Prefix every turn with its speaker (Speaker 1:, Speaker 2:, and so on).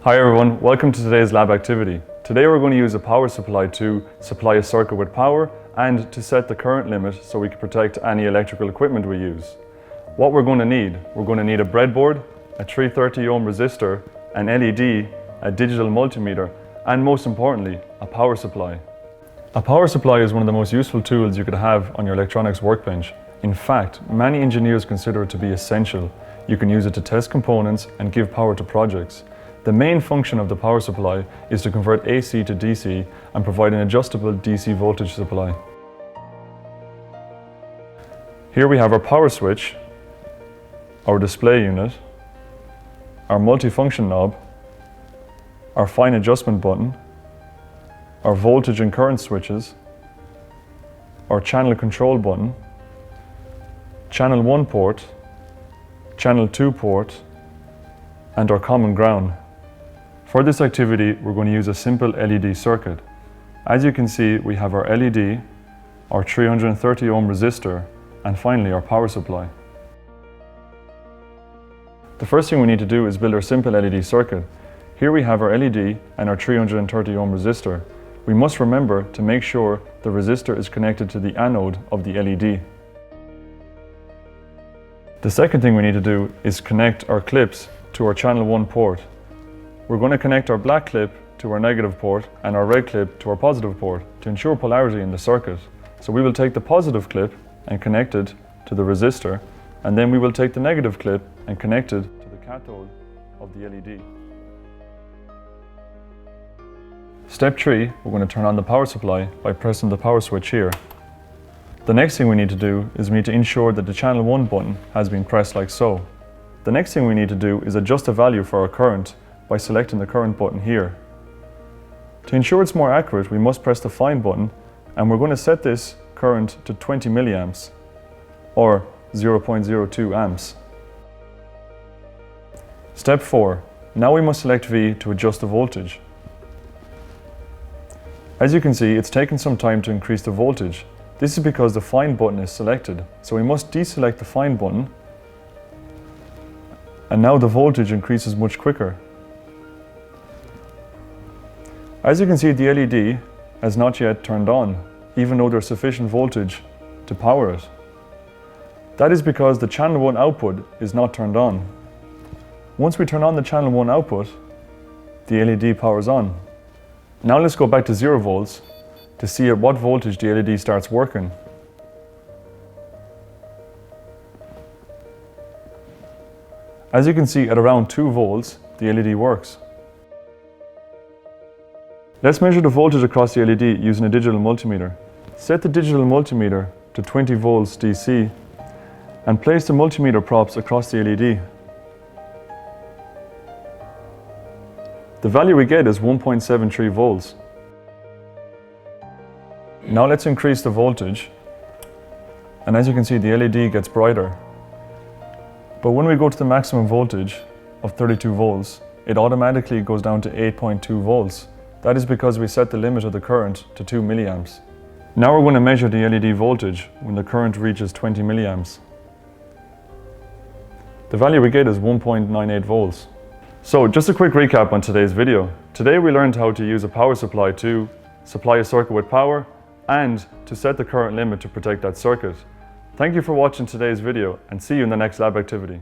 Speaker 1: Hi everyone, welcome to today's lab activity. Today we're going to use a power supply to supply a circuit with power and to set the current limit so we can protect any electrical equipment we use. What we're going to need a breadboard, a 330 ohm resistor, an LED, a digital multimeter, and most importantly, a power supply. A power supply is one of the most useful tools you could have on your electronics workbench. In fact, many engineers consider it to be essential. You can use it to test components and give power to projects. The main function of the power supply is to convert AC to DC and provide an adjustable DC voltage supply. Here we have our power switch, our display unit, our multifunction knob, our fine adjustment button, our voltage and current switches, our channel control button, channel 1 port, channel 2 port, and our common ground. For this activity, we're going to use a simple LED circuit. As you can see, we have our LED, our 330 ohm resistor, and finally our power supply. The first thing we need to do is build our simple LED circuit. Here we have our LED and our 330 ohm resistor. We must remember to make sure the resistor is connected to the anode of the LED. The second thing we need to do is connect our clips to our channel 1 port. We're going to connect our black clip to our negative port and our red clip to our positive port to ensure polarity in the circuit. So we will take the positive clip and connect it to the resistor, and then we will take the negative clip and connect it to the cathode of the LED. Step 3, we're going to turn on the power supply by pressing the power switch here. The next thing we need to do is we need to ensure that the channel 1 button has been pressed like so. The next thing we need to do is adjust the value for our current by selecting the current button here. To ensure it's more accurate, we must press the fine button, and we're going to set this current to 20 milliamps or 0.02 amps. Step 4. Now we must select V to adjust the voltage. As you can see, it's taken some time to increase the voltage. This is because the fine button is selected, so we must deselect the fine button, and now the voltage increases much quicker. As you can see, the LED has not yet turned on, even though there's sufficient voltage to power it. That is because the channel 1 output is not turned on. Once we turn on the channel 1 output, the LED powers on. Now let's go back to 0 volts to see at what voltage the LED starts working. As you can see, at around 2 volts, the LED works. Let's measure the voltage across the LED using a digital multimeter. Set the digital multimeter to 20 volts DC and place the multimeter props across the LED. The value we get is 1.73 volts. Now let's increase the voltage, and as you can see, the LED gets brighter. But when we go to the maximum voltage of 32 volts, it automatically goes down to 8.2 volts. That is because we set the limit of the current to 2 milliamps. Now we're going to measure the LED voltage when the current reaches 20 milliamps. The value we get is 1.98 volts. So just a quick recap on today's video. Today we learned how to use a power supply to supply a circuit with power and to set the current limit to protect that circuit. Thank you for watching today's video, and see you in the next lab activity.